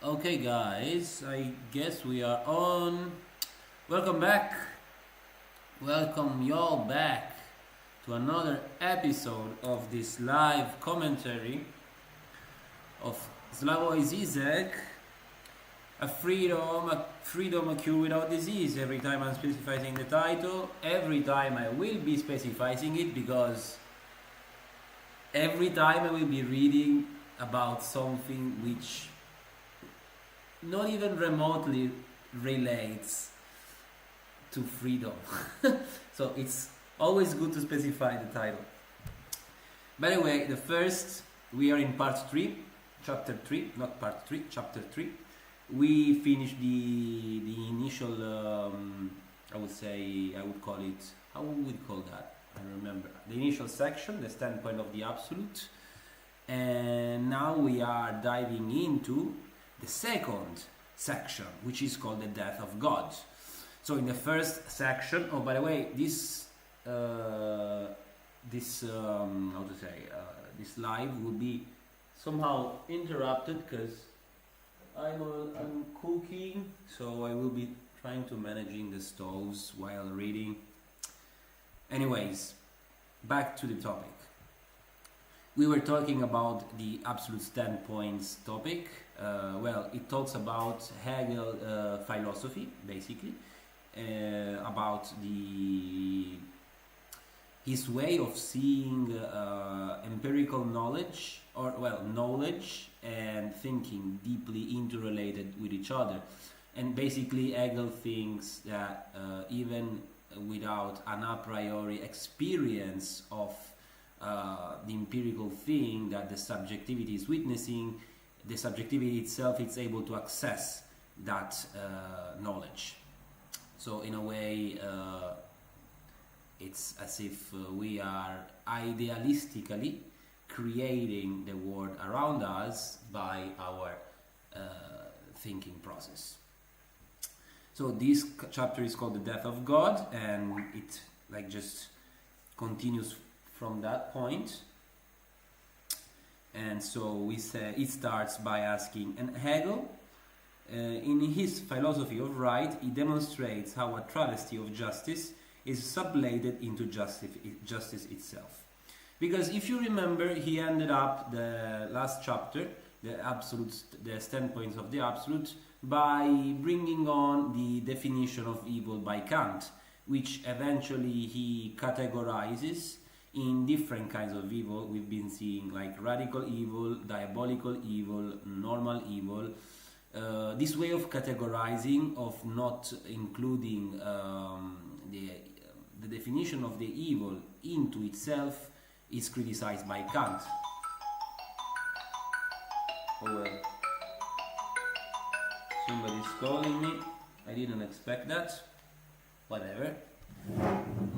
Okay, guys, I guess we are on. Welcome back. Welcome y'all back to another episode of this live commentary of Slavoj Zizek, a freedom, a cure without disease. Every time I'm specifying the title, every time I will be specifying it because every time I will be reading about something which not even remotely relates to freedom. So it's always good to specify the title. By the way, we are in part 3, chapter 3, not part 3, chapter 3. We finished the initial, I would call it, how would we call that? I don't remember. The initial section, the standpoint of the absolute. And now we are diving into the second section, which is called the death of God. So in the first section, oh, by the way, this live will be somehow interrupted because I'm cooking, so I will be trying to managing the stoves while reading. Anyways, back to the topic. We were talking about the absolute standpoints topic. It talks about Hegel philosophy, basically, about his way of seeing empirical knowledge, knowledge and thinking deeply interrelated with each other. And basically, Hegel thinks that even without an a priori experience of the empirical thing that the subjectivity is witnessing, the subjectivity itself is able to access that knowledge. So in a way, it's as if we are idealistically creating the world around us by our thinking process. So this chapter is called The Death of God, and it just continues from that point. And so we say it starts by asking, and Hegel, in his philosophy of right, he demonstrates how a travesty of justice is sublated into justice itself. Because if you remember, he ended up the last chapter, the standpoints of the absolute, by bringing on the definition of evil by Kant, which eventually he categorizes in different kinds of evil. We've been seeing like radical evil, diabolical evil, normal evil. This way of categorizing, of not including the definition of the evil into itself, is criticized by Kant. Oh well. Somebody's calling me. I didn't expect that. Whatever.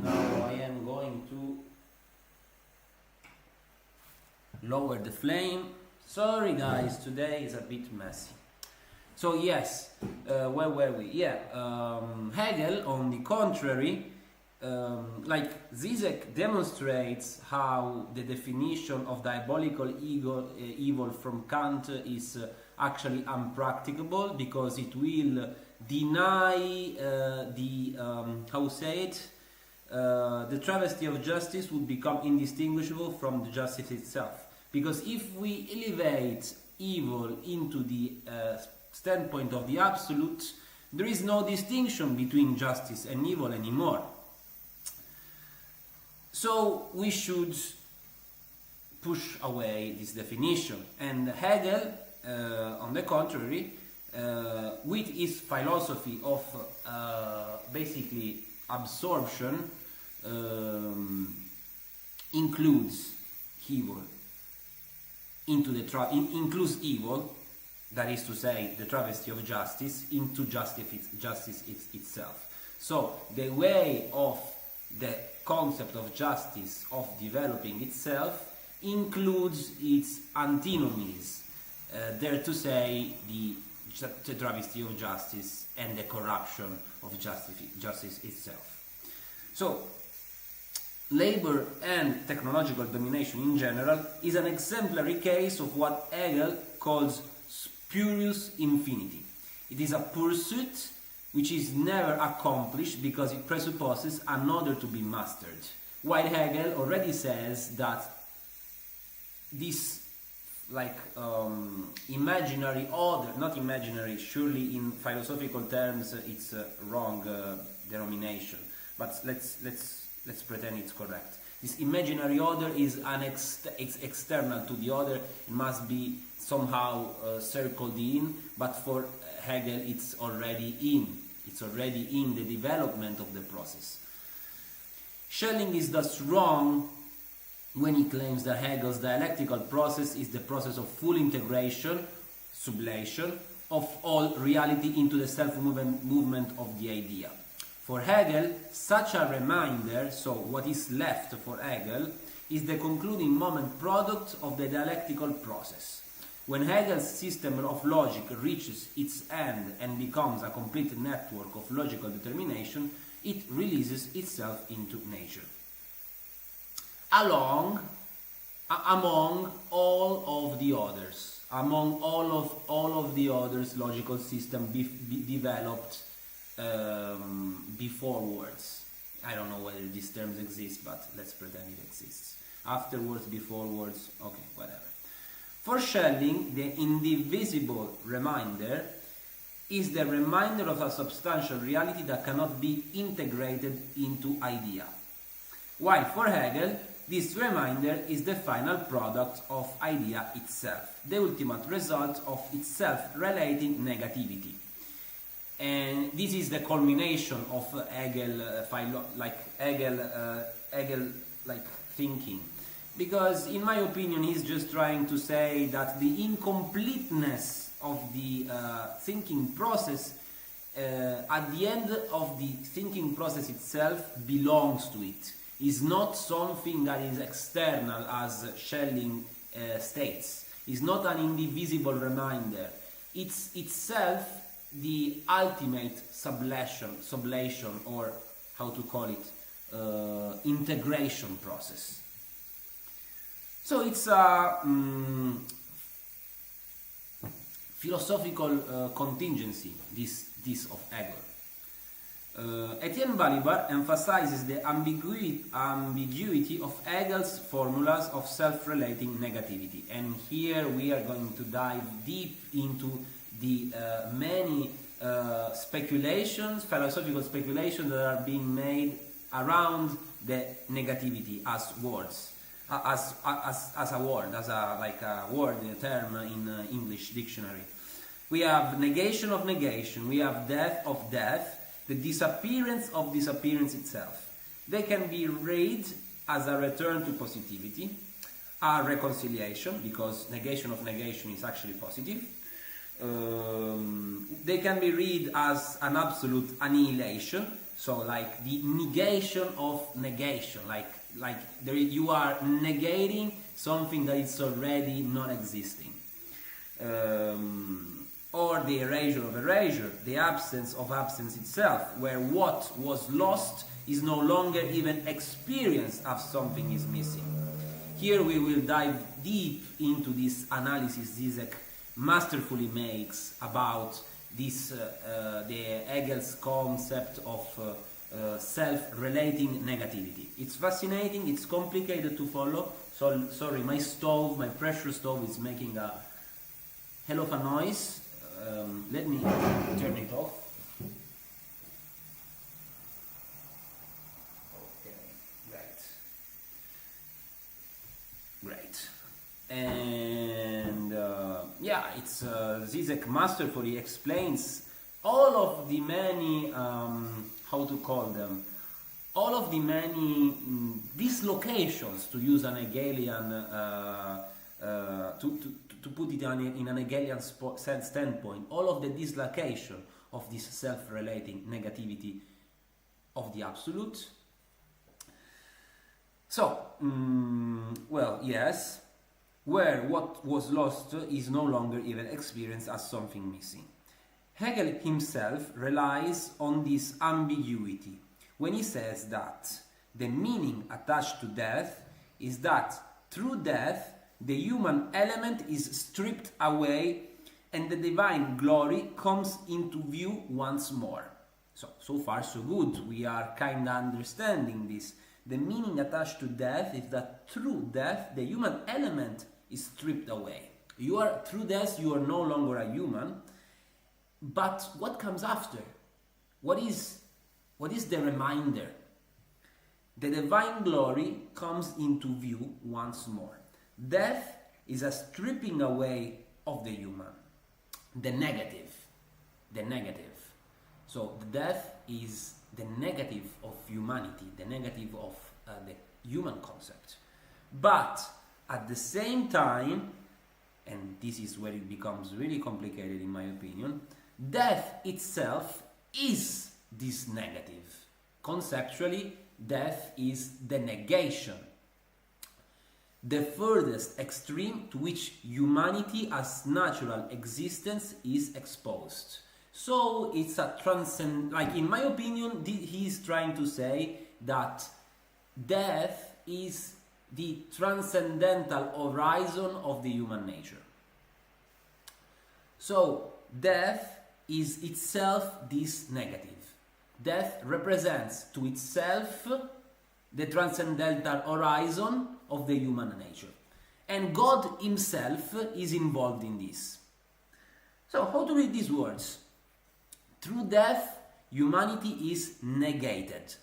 Now I am going to lower the flame. Sorry guys, today is a bit messy. So yes, where were we? Hegel, on the contrary, Zizek demonstrates how the definition of diabolical evil from Kant is actually unpracticable, because it will deny the travesty of justice would become indistinguishable from the justice itself. Because if we elevate evil into the standpoint of the absolute, there is no distinction between justice and evil anymore. So we should push away this definition. And Hegel, on the contrary, with his philosophy of basically absorption, includes evil into includes evil, that is to say, the travesty of justice, into justice itself. So the way of the concept of justice of developing itself includes its antinomies, dare to say the travesty of justice and the corruption of justice itself. So labor and technological domination in general is an exemplary case of what Hegel calls spurious infinity. It is a pursuit which is never accomplished because it presupposes another to be mastered. While Hegel already says that this imaginary other, not imaginary, surely in philosophical terms it's a wrong denomination, but let's pretend it's correct. This imaginary other is it's external to the other, it must be somehow circled in, but for Hegel it's already in the development of the process. Schelling is thus wrong when he claims that Hegel's dialectical process is the process of full integration, sublation, of all reality into the self-movement of the idea. For Hegel, such a reminder, so what is left for Hegel, is the concluding moment product of the dialectical process. When Hegel's system of logic reaches its end and becomes a complete network of logical determination, it releases itself into nature. Among all of the others, logical system developed before words. I don't know whether these terms exist, but let's pretend it exists. Afterwards, before words, okay, whatever. For Schelling, the indivisible reminder is the reminder of a substantial reality that cannot be integrated into idea. While for Hegel, this reminder is the final product of idea itself, the ultimate result of its self-relating negativity. And this is the culmination of Hegel thinking. Because in my opinion, he's just trying to say that the incompleteness of the thinking process at the end of the thinking process itself belongs to it. Is not something that is external, as Schelling states. Is not an indivisible reminder. It's itself the ultimate sublation, or how to call it, integration process. So it's a philosophical contingency, this of Hegel. Etienne Balibar emphasizes the ambiguity of Hegel's formulas of self-relating negativity, and here we are going to dive deep into the many philosophical speculations that are being made around the negativity as words, as a word, as a word, a term in English dictionary. We have negation of negation, we have death of death, the disappearance of disappearance itself. They can be read as a return to positivity, a reconciliation, because negation of negation is actually positive. They can be read as an absolute annihilation, so like the negation of negation, you are negating something that is already non-existing. Or the erasure of erasure, the absence of absence itself, where what was lost is no longer even experienced as something is missing. Here we will dive deep into this analysis Zizek masterfully makes about this, the Hegel's concept of self-relating negativity. It's fascinating, it's complicated to follow. So, sorry, my pressure stove is making a hell of a noise. Let me turn it off. Okay, great. And yeah, it's Zizek masterfully explains all of the many, how to call them, all of the many dislocations, to use an Hegelian, to put it in an Hegelian standpoint, all of the dislocation of this self-relating negativity of the absolute. So, well, yes, where what was lost is no longer even experienced as something missing. Hegel himself relies on this ambiguity when he says that the meaning attached to death is that through death the human element is stripped away and the divine glory comes into view once more. So far so good. We are kind of understanding this. The meaning attached to death is that through death, the human element is stripped away. Through death, you are no longer a human. But what comes after? What is the reminder? The divine glory comes into view once more. Death is a stripping away of the human, the negative. So the death is the negative of humanity, the negative of the human concept. But at the same time, and this is where it becomes really complicated in my opinion, death itself is this negative. Conceptually, death is the negation, the furthest extreme to which humanity as natural existence is exposed. So it's a like in my opinion, he is trying to say that death is the transcendental horizon of the human nature. So death is itself this negative. Death represents to itself the transcendental horizon of the human nature. And God himself is involved in this. So how to read these words? Through death, humanity is negated.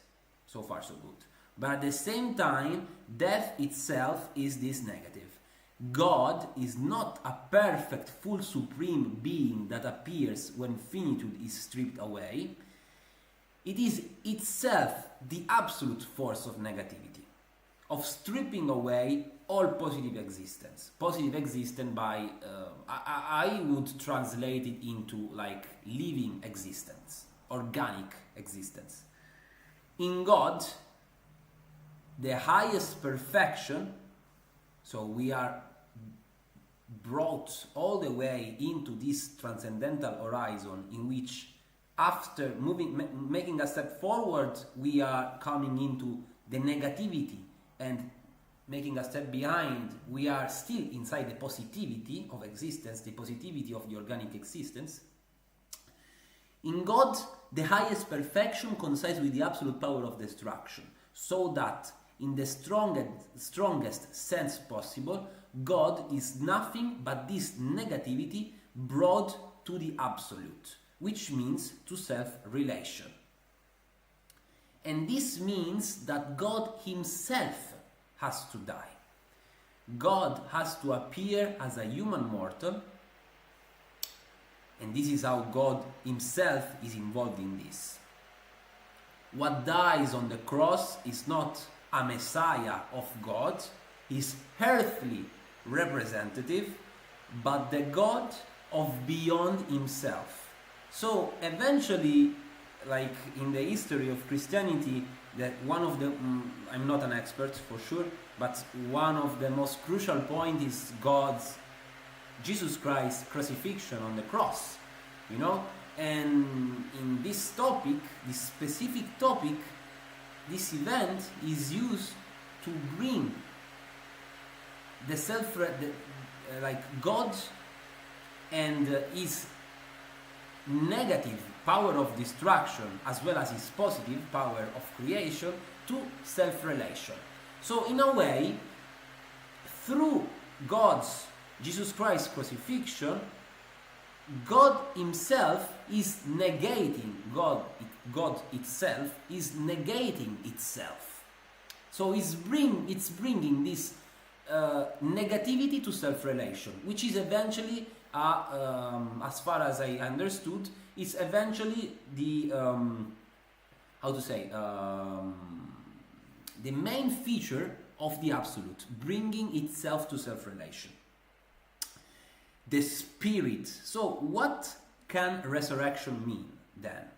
So far so good. But at the same time, death itself is this negative. God is not a perfect, full, supreme being that appears when finitude is stripped away. It is itself the absolute force of negativity, of stripping away all positive existence. Positive existence by, I would translate it into like living existence, organic existence. In God, the highest perfection, so we are brought all the way into this transcendental horizon in which after making a step forward, we are coming into the negativity, and making a step behind, we are still inside the positivity of existence, the positivity of the organic existence. In God, the highest perfection coincides with the absolute power of destruction, so that in the strongest sense possible, God is nothing but this negativity brought to the absolute, which means to self-relation. And this means that God himself has to die. God has to appear as a human mortal, and this is how God himself is involved in this. What dies on the cross is not a Messiah of God, his earthly representative, but the God of beyond himself. So eventually, like in the history of Christianity, that one of the, I'm not an expert for sure, but one of the most crucial points is Jesus Christ's crucifixion on the cross, you know? And in this topic, this specific topic, this event is used to bring the like God and his negative power of destruction as well as his positive power of creation to self-relation. So in a way, through Jesus Christ's crucifixion, God himself is negating, God itself is negating itself. So it's bringing this negativity to self-relation, which is eventually, as far as I understood, it's eventually the, the main feature of the Absolute, bringing itself to self-relation. The spirit. So what can resurrection mean then?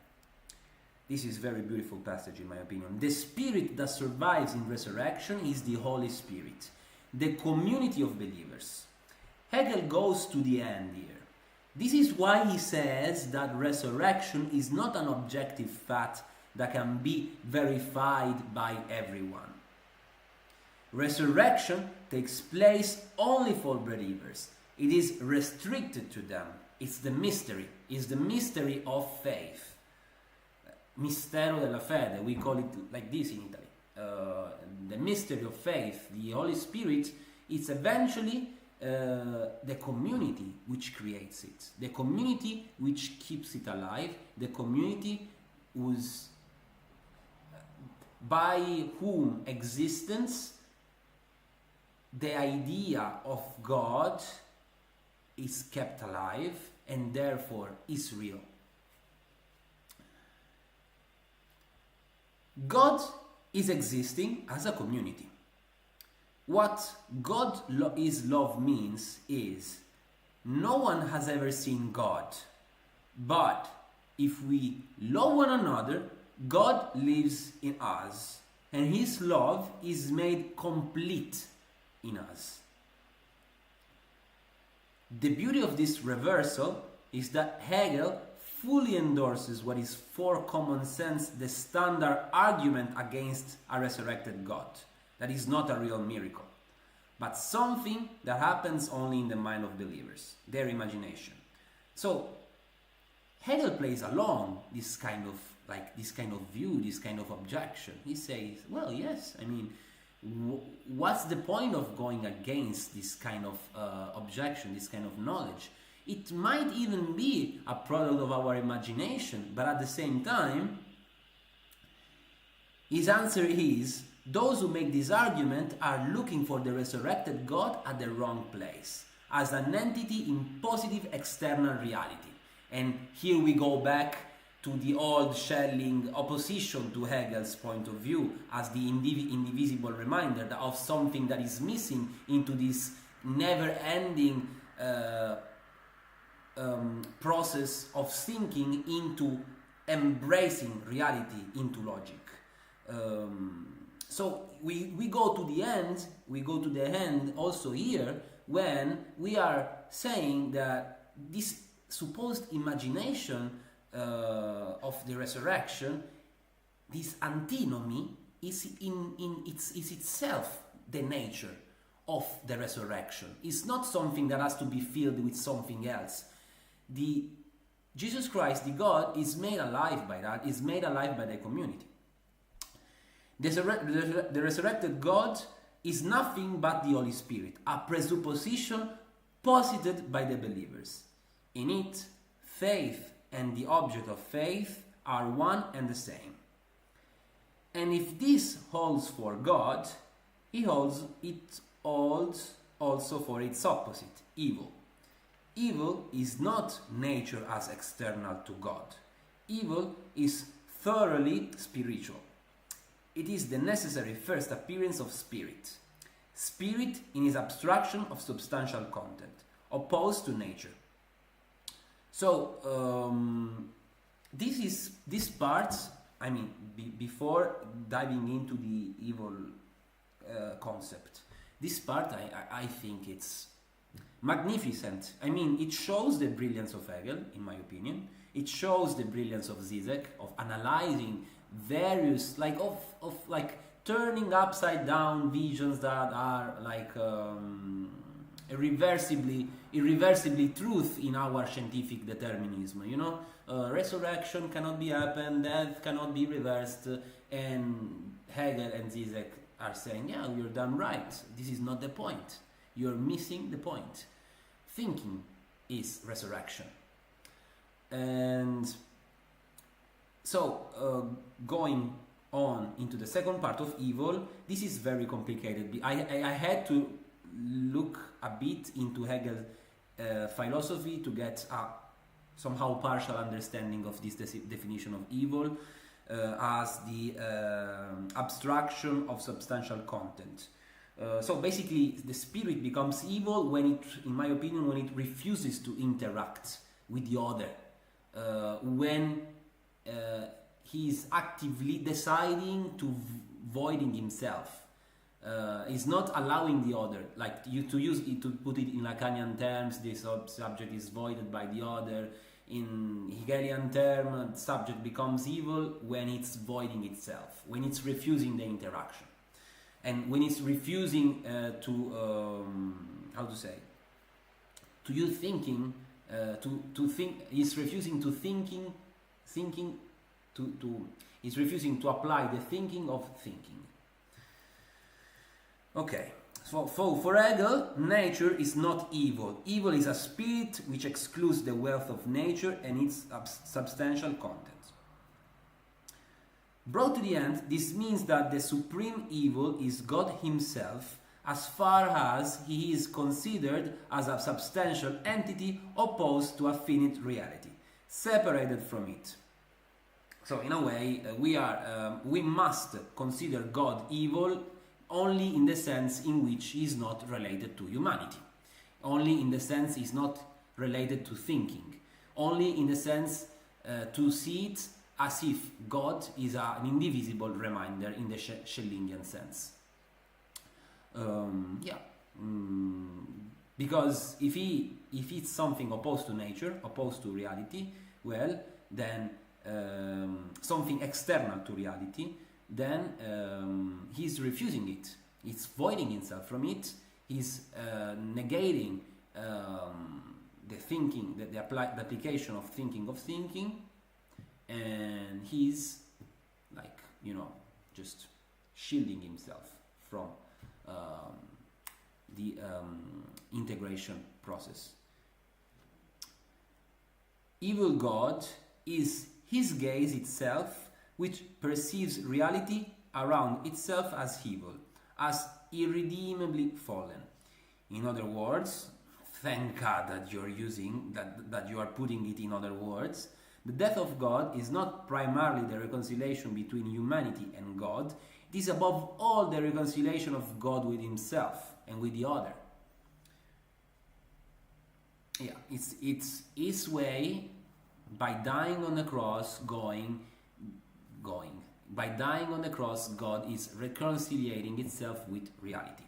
This is a very beautiful passage in my opinion. The spirit that survives in resurrection is the Holy Spirit, the community of believers. Hegel goes to the end here. This is why he says that resurrection is not an objective fact that can be verified by everyone. Resurrection takes place only for believers. It is restricted to them. It's the mystery. It's the mystery of faith. Mistero della fede, we call it like this in Italy. The mystery of faith, the Holy Spirit, it's eventually the community which creates it, the community which keeps it alive, the community by whom existence, the idea of God is kept alive and therefore is real. God is existing as a community. What God is love means is no one has ever seen God, but if we love one another, God lives in us and His love is made complete in us. The beauty of this reversal is that Hegel fully endorses what is for common sense the standard argument against a resurrected God. That is not a real miracle, but something that happens only in the mind of believers, their imagination. So Hegel plays along this kind of view, this kind of objection. He says, well, yes, I mean, what's the point of going against this kind of objection, this kind of knowledge? It might even be a product of our imagination, but at the same time, his answer is, those who make this argument are looking for the resurrected God at the wrong place, as an entity in positive external reality. And here we go back to the old Schelling opposition to Hegel's point of view as the indivisible reminder of something that is missing into this never-ending process of thinking into embracing reality into logic. So we go to the end also here when we are saying that this supposed imagination of the resurrection, this antinomy is itself the nature of the resurrection. It's not something that has to be filled with something else. Jesus Christ, the God, is made alive by that, is made alive by the community. The resurrected God is nothing but the Holy Spirit, a presupposition posited by the believers. In it, faith and the object of faith are one and the same. And if this holds for God, it holds also for its opposite, evil. Evil is not nature as external to God. Evil is thoroughly spiritual. It is the necessary first appearance of spirit. Spirit in its abstraction of substantial content, opposed to nature. So, this part, I mean, before diving into the evil concept, this part I think it's magnificent. I mean, it shows the brilliance of Hegel, in my opinion. It shows the brilliance of Zizek, of analyzing various, like turning upside down visions that are like irreversibly truth in our scientific determinism. You know, resurrection cannot be happened, death cannot be reversed, and Hegel and Zizek are saying, yeah, you're done right. This is not the point. You're missing the point. Thinking is resurrection. And so, going on into the second part of evil, this is very complicated. I had to look a bit into Hegel's philosophy to get a somehow partial understanding of this definition of evil as the abstraction of substantial content. So basically, the spirit becomes evil when it, in my opinion, when it refuses to interact with the other, when he is actively deciding to voiding himself. Is not allowing the other, like you to use it, to put it in Lacanian terms, the subject is voided by the other. In Hegelian term, subject becomes evil when it's voiding itself, when it's refusing the interaction, and when it's refusing to you thinking, to think. He's refusing to thinking to. He's refusing to apply the thinking of thinking. Okay. So for Hegel, nature is not evil. Evil is a spirit which excludes the wealth of nature and its substantial content. Brought to the end, this means that the supreme evil is God himself, as far as he is considered as a substantial entity opposed to a finite reality, separated from it. So in a way, we must consider God evil only in the sense in which he is not related to humanity, only in the sense he is not related to thinking, only in the sense to see it as if God is an indivisible reminder in the Schellingian sense. Because if it's something opposed to nature, opposed to reality, well, then something external to reality, then he's refusing it. He's voiding himself from it. He's negating the thinking, the application of thinking, and he's like, just shielding himself from the integration process. Evil God is his gaze itself, which perceives reality around itself as evil, as irredeemably fallen. In other words, thank God that you're using that you are putting it in other words. The death of God is not primarily the reconciliation between humanity and God. It is above all the reconciliation of God with himself and with the other. Yeah, it's his way by dying on the cross, going. By dying on the cross, God is reconciliating itself with reality.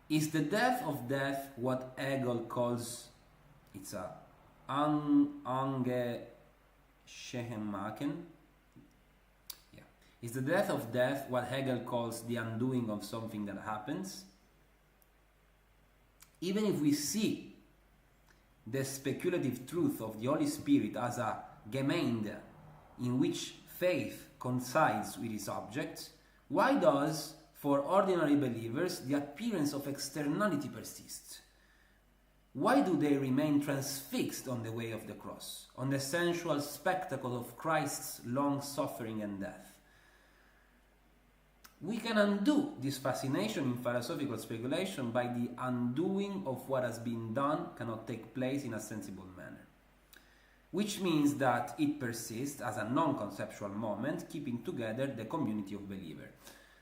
Is the death of death what Hegel calls, it's a Angeschemaken? Yeah. Is the death of death what Hegel calls the undoing of something that happens? Even if we see the speculative truth of the Holy Spirit as a Gemeinde in which faith coincides with its object, why does, for ordinary believers, the appearance of externality persist? Why do they remain transfixed on the way of the cross, on the sensual spectacle of Christ's long suffering and death? We can undo this fascination in philosophical speculation by the undoing of what has been done cannot take place in a sensible manner, which means that it persists as a non-conceptual moment, keeping together the community of believers.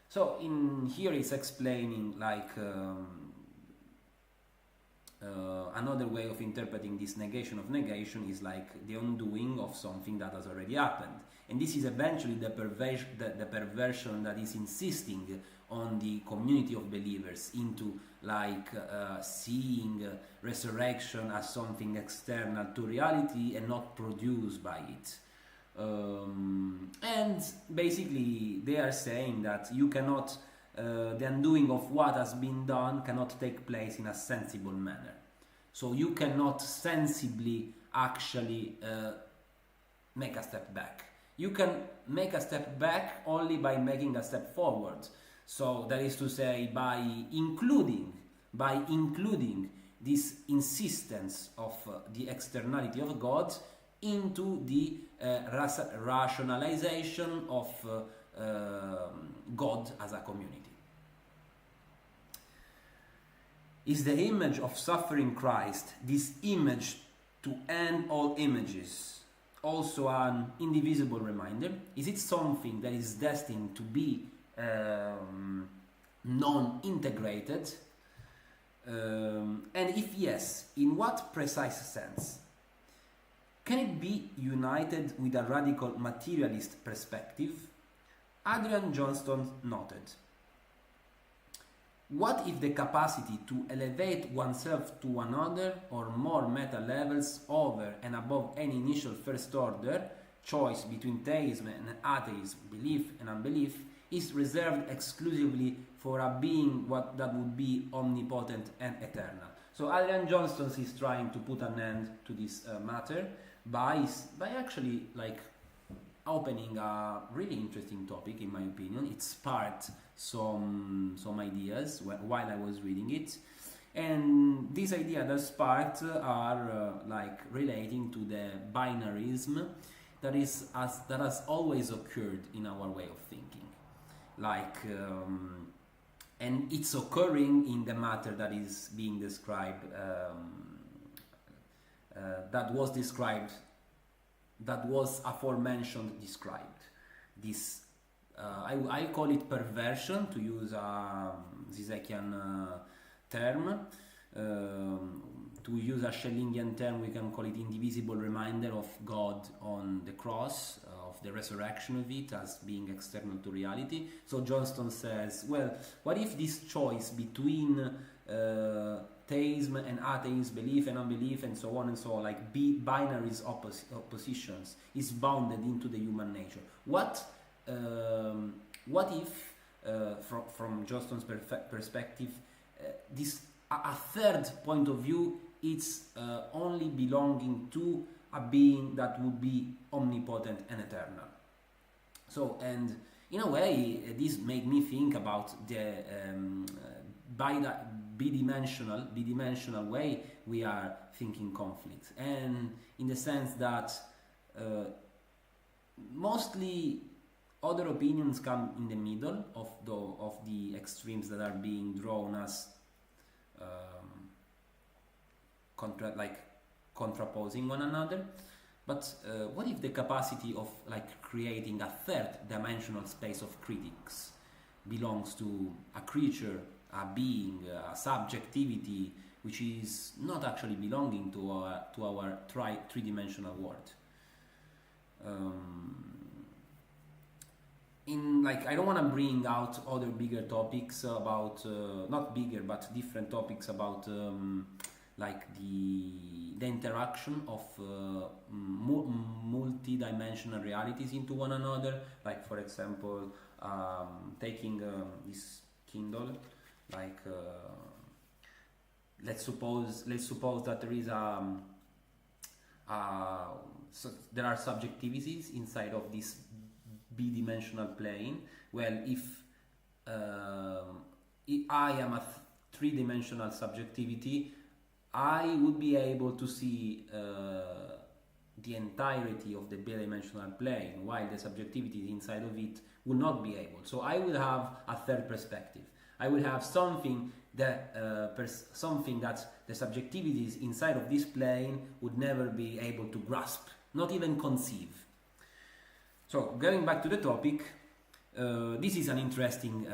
So in here it's explaining like another way of interpreting this negation of negation is like the undoing of something that has already happened. And this is eventually the perversion that is insisting on the community of believers into like seeing resurrection as something external to reality and not produced by it. And basically they are saying that you cannot, the undoing of what has been done cannot take place in a sensible manner. So you cannot sensibly actually make a step back. You can make a step back only by making a step forward. So that is to say, by including this insistence of the externality of God into the rationalization of God as a community. Is the image of suffering Christ, this image to end all images, also an indivisible reminder? Is it something that is destined to be non-integrated? And if yes, in what precise sense? Can it be united with a radical materialist perspective? Adrian Johnston noted, what if the capacity to elevate oneself to another or more meta levels over and above any initial first order choice between theism and atheism, belief and unbelief, is reserved exclusively for a being what that would be omnipotent and eternal. So Adrian Johnston is trying to put an end to this matter by actually like opening a really interesting topic, in my opinion. It sparked some ideas while I was reading it, and these ideas that sparked are like relating to the binarism that has always occurred in our way of thinking, like and it's occurring in the matter that is being described, that was aforementioned described. This I call it perversion, to use a Zizekian term. To use a Schellingian term, we can call it indivisible reminder of God on the cross, of the resurrection of it as being external to reality. So Johnston says, well, what if this choice between theism and atheism, belief and unbelief, and so on and so on, like binaries oppositions, is bounded into the human nature? What if, from Johnston's perspective, this a third point of view, it's only belonging to a being that would be omnipotent and eternal? So, and in a way, this made me think about the bidimensional way we are thinking conflict, and in the sense that mostly other opinions come in the middle of the extremes that are being drawn as contraposing one another. But what if the capacity of like creating a third dimensional space of critics belongs to a creature, a being, a subjectivity, which is not actually belonging to our three-dimensional world? I don't want to bring out other bigger topics about not bigger but different topics about like the interaction of multi-dimensional realities into one another. Like, for example, taking this Kindle, like let's suppose that there is so there are subjectivities inside of this b-dimensional plane. Well, if I am a three-dimensional subjectivity, I would be able to see the entirety of the bidimensional plane, while the subjectivity inside of it would not be able. So I would have a third perspective. I would have something that the subjectivities inside of this plane would never be able to grasp, not even conceive. So going back to the topic, this is an interesting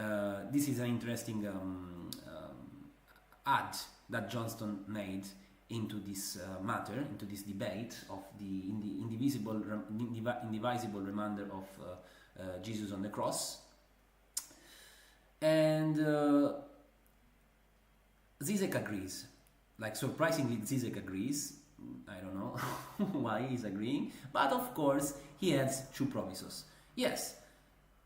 add that Johnston made into this matter, into this debate of the indivisible reminder of Jesus on the cross. And Zizek agrees. Like, surprisingly, Zizek agrees. I don't know why he's agreeing, but of course he adds two provisos. Yes,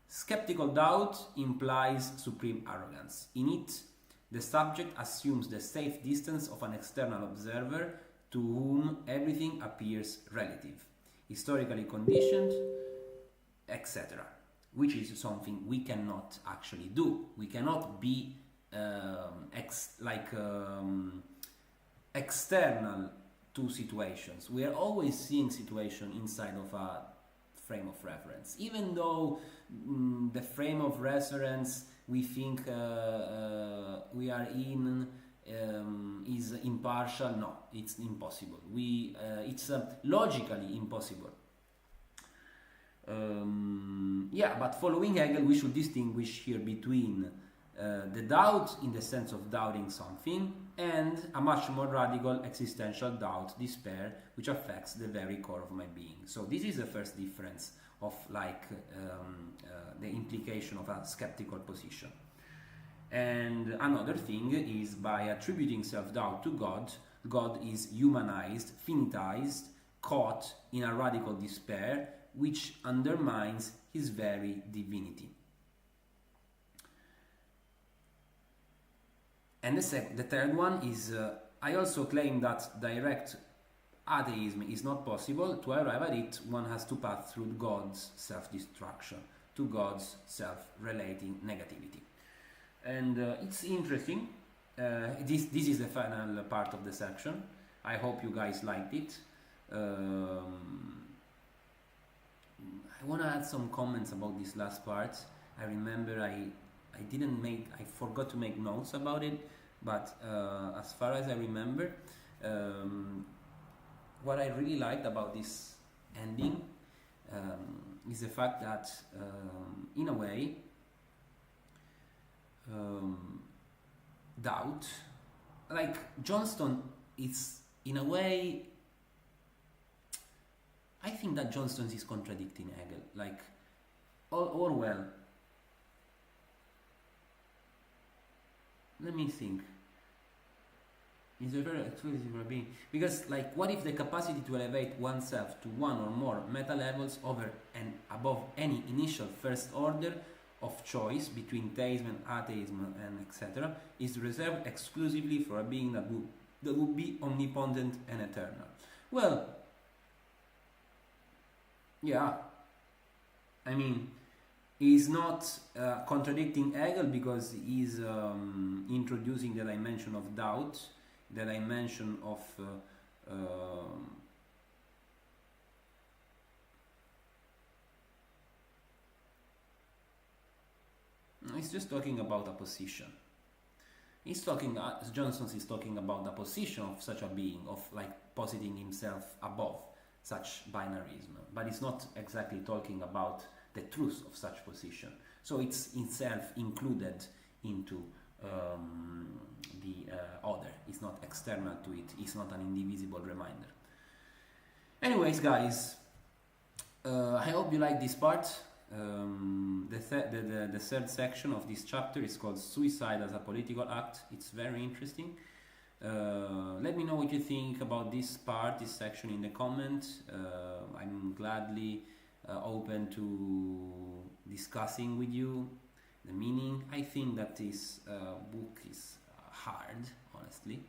skeptical doubt implies supreme arrogance. In it, the subject assumes the safe distance of an external observer to whom everything appears relative, historically conditioned, etc., which is something we cannot actually do. We cannot be external to situations. We are always seeing situation inside of a frame of reference, even though the frame of reference we think we are in is impartial. No, it's impossible. It's logically impossible. But following Hegel, we should distinguish here between the doubt in the sense of doubting something and a much more radical existential doubt, despair, which affects the very core of my being. So this is the first difference of the implication of a skeptical position. And another thing is, by attributing self-doubt to God, God is humanized, finitized, caught in a radical despair, which undermines his very divinity. And the third one is I also claim that direct atheism is not possible. To arrive at it, one has to pass through God's self-destruction, to God's self-relating negativity. And it's interesting. This is the final part of the section. I hope you guys liked it. I want to add some comments about this last part. I remember I forgot to make notes about it, but as far as I remember, what I really liked about this ending is the fact that, in a way, doubt, like Johnston, is in a way, I think that Johnston is contradicting Hegel. Like Orwell. Let me think. Is there very exclusive for being? Because, like, what if the capacity to elevate oneself to one or more meta levels over and above any initial first order of choice between theism and atheism and etc. is reserved exclusively for a being that would be omnipotent and eternal? Well, yeah. I mean, he's not contradicting Hegel because he's introducing the dimension of doubt, the dimension of he's just talking about a position. He's talking, Johnston is talking about the position of such a being, of like positing himself above such binarism, but it's not exactly talking about the truth of such position. So it's itself included into the other. It's not external to it. It's not an indivisible reminder. Anyways, guys, I hope you like this part. The third section of this chapter is called Suicide as a Political Act. It's very interesting. Let me know what you think about this part, this section in the comments. I'm gladly open to discussing with you the meaning. I think that this book is hard, honestly,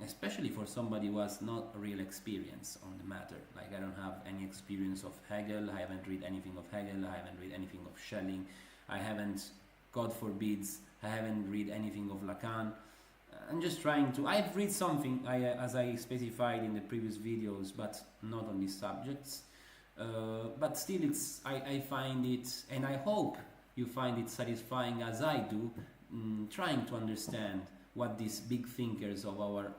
especially for somebody who has not a real experience on the matter. Like, I don't have any experience of Hegel, I haven't read anything of Hegel, I haven't read anything of Schelling, I haven't, God forbids, I haven't read anything of Lacan. I'm just trying to, I've read something, as I specified in the previous videos, but not on these subjects. But still, I find it, and I hope you find it satisfying as I do, trying to understand what these big thinkers of our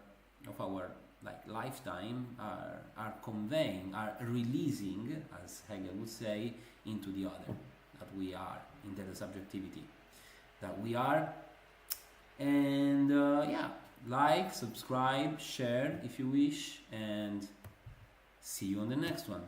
like lifetime are conveying, are releasing, as Hegel would say, into the other, that we are, into the subjectivity that we are. And yeah, like, subscribe, share if you wish, and see you on the next one.